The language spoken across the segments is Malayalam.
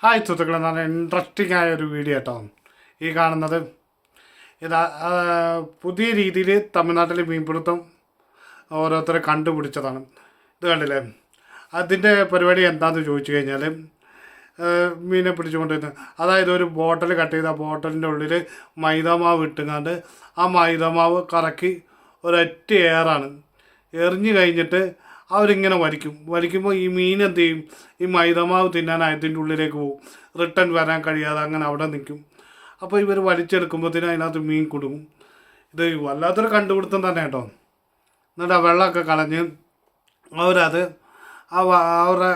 ഹായ് സുഹൃത്തുക്കളെ, നല്ല ഇൻട്രസ്റ്റിംഗ് ആയൊരു വീഡിയോ കേട്ടോ ഈ കാണുന്നത്. ഇതാ പുതിയ രീതിയിൽ തമിഴ്നാട്ടിൽ മീൻപിടുത്തം ഓരോരുത്തരെ കണ്ടുപിടിച്ചതാണ്. ഇത് കണ്ടില്ലേ? അതിൻ്റെ പരിപാടി എന്താണെന്ന് ചോദിച്ചു കഴിഞ്ഞാൽ മീനെ പിടിച്ചുകൊണ്ടിരുന്നത്, അതായത് ഒരു ബോട്ടിൽ കട്ട് ചെയ്ത് ആ ബോട്ടലിൻ്റെ ഉള്ളിൽ മൈദാമാവ് ഇട്ടുങ്ങാണ്ട് ആ മൈദാമാവ് കറക്കി ഒരൊറ്റ എയറാണ് എറിഞ്ഞു കഴിഞ്ഞിട്ട് അവരിങ്ങനെ വലിക്കുമ്പോൾ ഈ മീൻ എന്ത് ചെയ്യും? ഈ മൈദമാവ് തിന്നാൻ അതിൻ്റെ ഉള്ളിലേക്ക് പോകും, റിട്ടേൺ വരാൻ കഴിയാതെ അങ്ങനെ അവിടെ നിൽക്കും. അപ്പോൾ ഇവർ വലിച്ചെടുക്കുമ്പോഴത്തേനും അതിനകത്ത് മീൻ കുടുങ്ങും. ഇത് വല്ലാത്തൊരു കണ്ടുപിടുത്തം തന്നെ കേട്ടോ. എന്നിട്ട് ആ വെള്ളമൊക്കെ കളഞ്ഞ് അവരത് അവരുടെ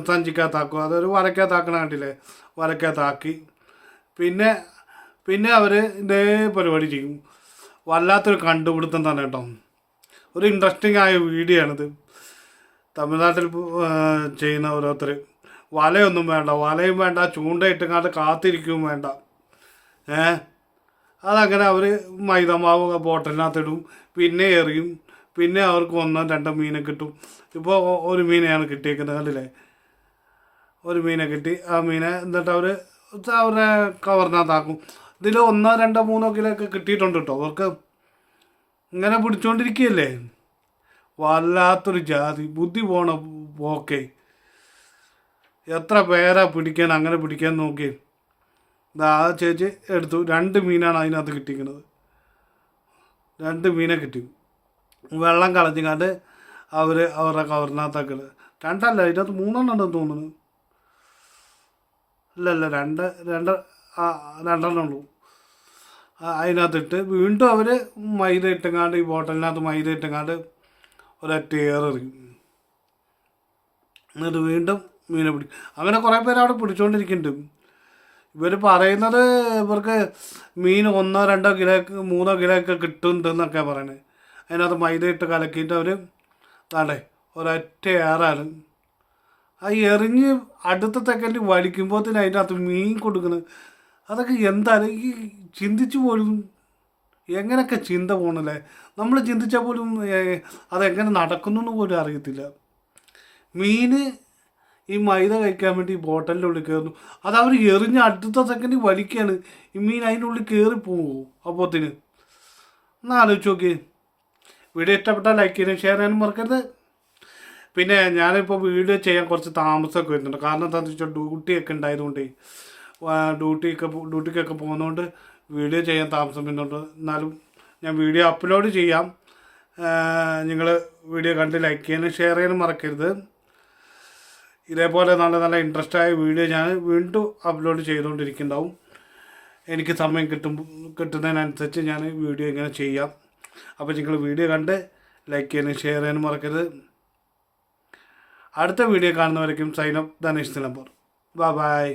സഞ്ചിക്കകത്താക്കും. അതൊരു വരയ്ക്കകത്താക്കണ കണ്ടില്ലേ? വരയ്ക്കകത്താക്കി പിന്നെ അവർ ഇതേ പരിപാടി ചെയ്യും. വല്ലാത്തൊരു കണ്ടുപിടുത്തം തന്നെ കേട്ടോ. ഒരു ഇൻട്രസ്റ്റിംഗ് ആയ വീഡിയോ ആണിത്. തമിഴ്നാട്ടിൽ ചെയ്യുന്ന ഓരോരുത്തർ വലയൊന്നും വേണ്ട, വലയും വേണ്ട, ചൂണ്ടയിട്ടുങ്ങാണ്ട് കാത്തിരിക്കുകയും വേണ്ട. അതങ്ങനെ അവർ മൈദമാവ് ബോട്ടിലിനകത്തിടും, പിന്നെ എറിയും, പിന്നെ അവർക്ക് 1-2 മീനെ കിട്ടും. ഇപ്പോൾ ഒരു മീനെയാണ് കിട്ടിയേക്കുന്നത്, കണ്ടില്ലേ? ഒരു മീനെ കിട്ടി. ആ മീനെ എന്നിട്ട് അവരുടെ കവറിനകത്താക്കും. ഇതിൽ 1, 2, 3 കിലോ ഒക്കെ കിട്ടിയിട്ടുണ്ട് കേട്ടോ അവർക്ക്. ഇങ്ങനെ പിടിച്ചുകൊണ്ടിരിക്കുകയല്ലേ. വല്ലാത്തൊരു ജാതി ബുദ്ധി പോണ പോക്കെ. എത്ര പേരാ അങ്ങനെ പിടിക്കാൻ നോക്കി. ആ ചേച്ചി എടുത്തു. 2 മീനാണ് അതിനകത്ത് കിട്ടിയിരിക്കുന്നത്. 2 മീനെ കിട്ടി. വെള്ളം കളഞ്ഞാണ്ട് അവരുടെ കവറിനകത്താക്കൽ. 2 അല്ല, ഇതിനകത്ത് 3 ഉണ്ടെന്ന് തോന്നുന്നു. ഇല്ല 2 ഉള്ളൂ. അതിനകത്തിട്ട് വീണ്ടും അവർ മൈദ ഇട്ടുങ്ങാണ്ട്, ഈ ബോട്ടലിനകത്ത് മൈദ ഇട്ടുങ്ങാണ്ട് ഒരൊറ്റ എറിയും. എന്നിട്ട് വീണ്ടും മീനെ പിടിക്കും. അങ്ങനെ കുറേ പേര് അവിടെ പിടിച്ചുകൊണ്ടിരിക്കുന്നുണ്ട്. ഇവർ പറയുന്നത് ഇവർക്ക് മീൻ 1-2 കിലോ 3 കിലോ ഒക്കെ കിട്ടുന്നുണ്ടെന്നൊക്കെ പറയണത്. അതിനകത്ത് മൈദ ഇട്ട് കലക്കിയിട്ട് അവർ താണ്ടേ ഒരൊറ്റ ഏറാണ്. ആ എറിഞ്ഞ് അടുത്ത സെക്കൻഡ് വലിക്കുമ്പോഴത്തേന് അതിനകത്ത് മീൻ കൊടുക്കുന്നത്. അതൊക്കെ എന്താണ് ഈ ചിന്തിച്ചു പോലും എങ്ങനെയൊക്കെ ചിന്ത പോകണല്ലേ. നമ്മൾ ചിന്തിച്ചാൽ പോലും അതെങ്ങനെ നടക്കുന്നു എന്ന് പോലും അറിയത്തില്ല. മീൻ ഈ മൈദ കഴിക്കാൻ വേണ്ടി ബോട്ടലിൻ്റെ ഉള്ളിൽ കയറുന്നു. അത് അവർ എറിഞ്ഞ് അടുത്ത സെക്കൻഡ് വലിക്കുകയാണ്. ഈ മീൻ അതിൻ്റെ ഉള്ളിൽ കയറി പോകുമോ അപ്പോഴത്തേന്? ഒന്ന് ആലോചിച്ച് നോക്കി. വീഡിയോ ഇഷ്ടപ്പെട്ടാൽ ലൈക്ക് ചെയ്യാനും ഷെയർ ചെയ്യാനും മറക്കരുത്. പിന്നെ ഞാനിപ്പോൾ വീഡിയോ ചെയ്യാൻ കുറച്ച് താമസമൊക്കെ വരുന്നുണ്ട്. കാരണം എന്താണെന്ന് വെച്ചാൽ ഡ്യൂട്ടിയൊക്കെ ഉണ്ടായതുകൊണ്ടേ, ഡ്യൂട്ടിക്കൊക്കെ പോകുന്നതുകൊണ്ട് വീഡിയോ ചെയ്യാൻ താമസം വരുന്നുണ്ട്. എന്നാലും ഞാൻ വീഡിയോ അപ്ലോഡ് ചെയ്യാം. നിങ്ങൾ വീഡിയോ കണ്ട് ലൈക്ക് ചെയ്യാനും ഷെയർ ചെയ്യാനും മറക്കരുത്. ഇതേപോലെ നല്ല നല്ല ഇൻട്രസ്റ്റായ വീഡിയോ ഞാൻ വീണ്ടും അപ്ലോഡ് ചെയ്തുകൊണ്ടിരിക്കുന്നുണ്ടാവും. എനിക്ക് സമയം കിട്ടുന്നതിനനുസരിച്ച് ഞാൻ വീഡിയോ ഇങ്ങനെ ചെയ്യാം. അപ്പോൾ നിങ്ങൾ വീഡിയോ കണ്ട് ലൈക്ക് ചെയ്യാനും ഷെയർ ചെയ്യാനും മറക്കരുത്. അടുത്ത വീഡിയോ കാണുന്നവരേക്കും sign up Dhanesh Nilambur. By.